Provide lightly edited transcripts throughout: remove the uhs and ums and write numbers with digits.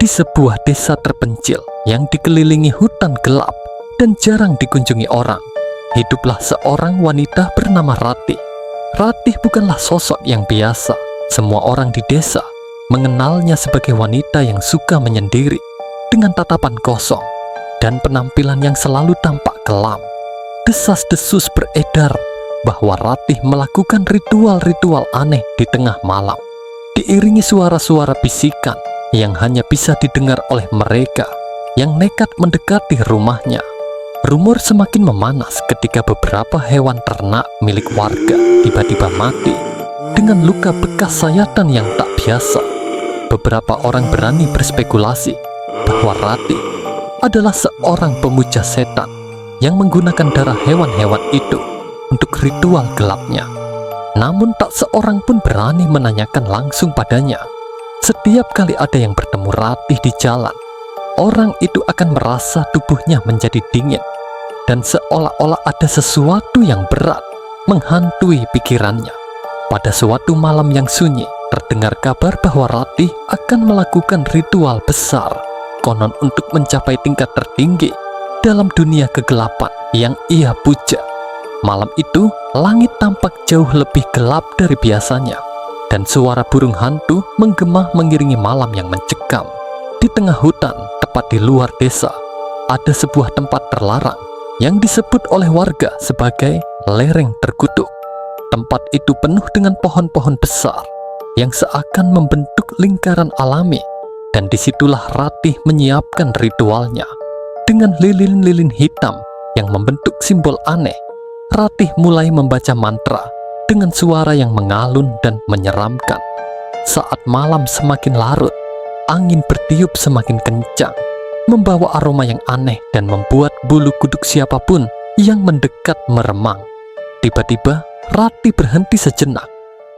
di sebuah desa terpencil yang dikelilingi hutan gelap dan jarang dikunjungi orang, hiduplah seorang wanita bernama Ratih. Ratih bukanlah sosok yang biasa. Semua orang di desa mengenalnya sebagai wanita yang suka menyendiri, dengan tatapan kosong dan penampilan yang selalu tampak kelam. Desas-desus beredar bahwa Ratih melakukan ritual-ritual aneh di tengah malam, diiringi suara-suara bisikan yang hanya bisa didengar oleh mereka yang nekat mendekati rumahnya. Rumor semakin memanas ketika beberapa hewan ternak milik warga tiba-tiba mati dengan luka bekas sayatan yang tak biasa. Beberapa orang berani berspekulasi bahwa Ratih adalah seorang pemuja setan yang menggunakan darah hewan-hewan itu untuk ritual gelapnya. Namun tak seorang pun berani menanyakan langsung padanya. Setiap kali ada yang bertemu Ratih di jalan, orang itu akan merasa tubuhnya menjadi dingin dan seolah-olah ada sesuatu yang berat menghantui pikirannya. Pada suatu malam yang sunyi, terdengar kabar bahwa Ratih akan melakukan ritual besar, konon untuk mencapai tingkat tertinggi dalam dunia kegelapan yang ia puja. Malam itu, langit tampak jauh lebih gelap dari biasanya, dan suara burung hantu menggema mengiringi malam yang mencekam. Di tengah hutan, tepat di luar desa, ada sebuah tempat terlarang yang disebut oleh warga sebagai lereng terkutuk. Tempat itu penuh dengan pohon-pohon besar yang seakan membentuk lingkaran alami, dan disitulah Ratih menyiapkan ritualnya. Dengan lilin-lilin hitam yang membentuk simbol aneh, Ratih mulai membaca mantra dengan suara yang mengalun dan menyeramkan. Saat malam semakin larut, angin bertiup semakin kencang, membawa aroma yang aneh dan membuat bulu kuduk siapapun yang mendekat meremang. Tiba-tiba, Ratih berhenti sejenak,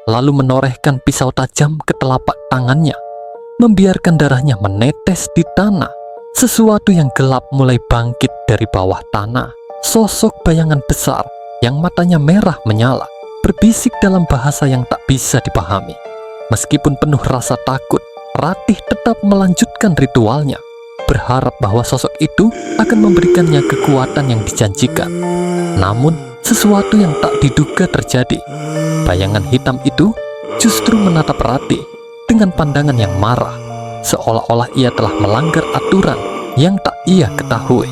lalu menorehkan pisau tajam ke telapak tangannya, membiarkan darahnya menetes di tanah. Sesuatu yang gelap mulai bangkit dari bawah tanah. Sosok bayangan besar yang matanya merah menyala, berbisik dalam bahasa yang tak bisa dipahami. Meskipun penuh rasa takut, Ratih tetap melanjutkan ritualnya, berharap bahwa sosok itu akan memberikannya kekuatan yang dijanjikan. Namun, sesuatu yang tak diduga terjadi. Bayangan hitam itu justru menatap Ratih dengan pandangan yang marah, seolah-olah ia telah melanggar aturan yang tak ia ketahui.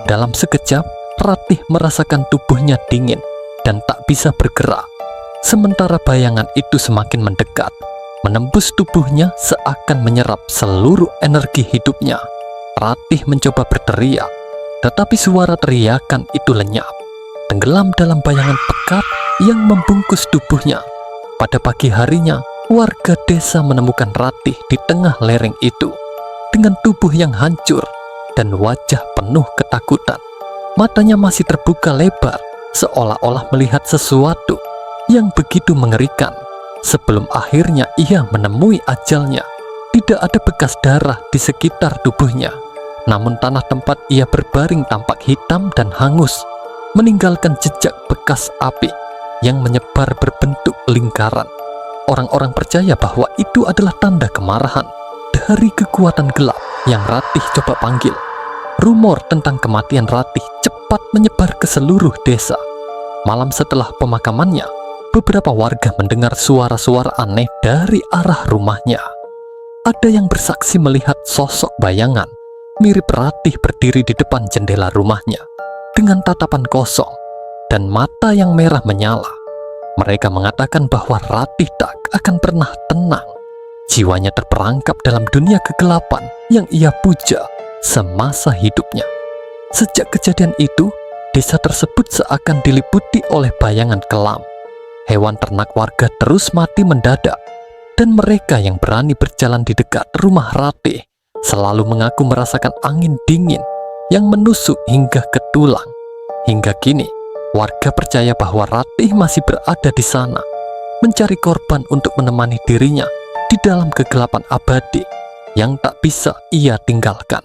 Dalam sekejap, Ratih merasakan tubuhnya dingin dan tak bisa bergerak. Sementara bayangan itu semakin mendekat, menembus tubuhnya seakan menyerap seluruh energi hidupnya. Ratih mencoba berteriak, tetapi suara teriakan itu lenyap, tenggelam dalam bayangan pekat yang membungkus tubuhnya. Pada pagi harinya, warga desa menemukan Ratih di tengah lereng itu, dengan tubuh yang hancur dan wajah penuh ketakutan. Matanya masih terbuka lebar, seolah-olah melihat sesuatu yang begitu mengerikan. Sebelum akhirnya ia menemui ajalnya, tidak ada bekas darah di sekitar tubuhnya, namun tanah tempat ia berbaring tampak hitam dan hangus, meninggalkan jejak bekas api yang menyebar berbentuk lingkaran. Orang-orang percaya bahwa itu adalah tanda kemarahan dari kekuatan gelap yang Ratih coba panggil. Rumor tentang kematian Ratih cepat menyebar ke seluruh desa. Malam setelah pemakamannya, beberapa warga mendengar suara-suara aneh dari arah rumahnya. Ada yang bersaksi melihat sosok bayangan mirip Ratih berdiri di depan jendela rumahnya dengan tatapan kosong dan mata yang merah menyala. Mereka mengatakan bahwa Ratih tak akan pernah tenang. Jiwanya terperangkap dalam dunia kegelapan yang ia puja semasa hidupnya. Sejak kejadian itu, desa tersebut seakan diliputi oleh bayangan kelam. Hewan ternak warga terus mati mendadak, dan mereka yang berani berjalan di dekat rumah Ratih selalu mengaku merasakan angin dingin yang menusuk hingga ke tulang. Hingga kini, warga percaya bahwa Ratih masih berada di sana, mencari korban untuk menemani dirinya di dalam kegelapan abadi yang tak bisa ia tinggalkan.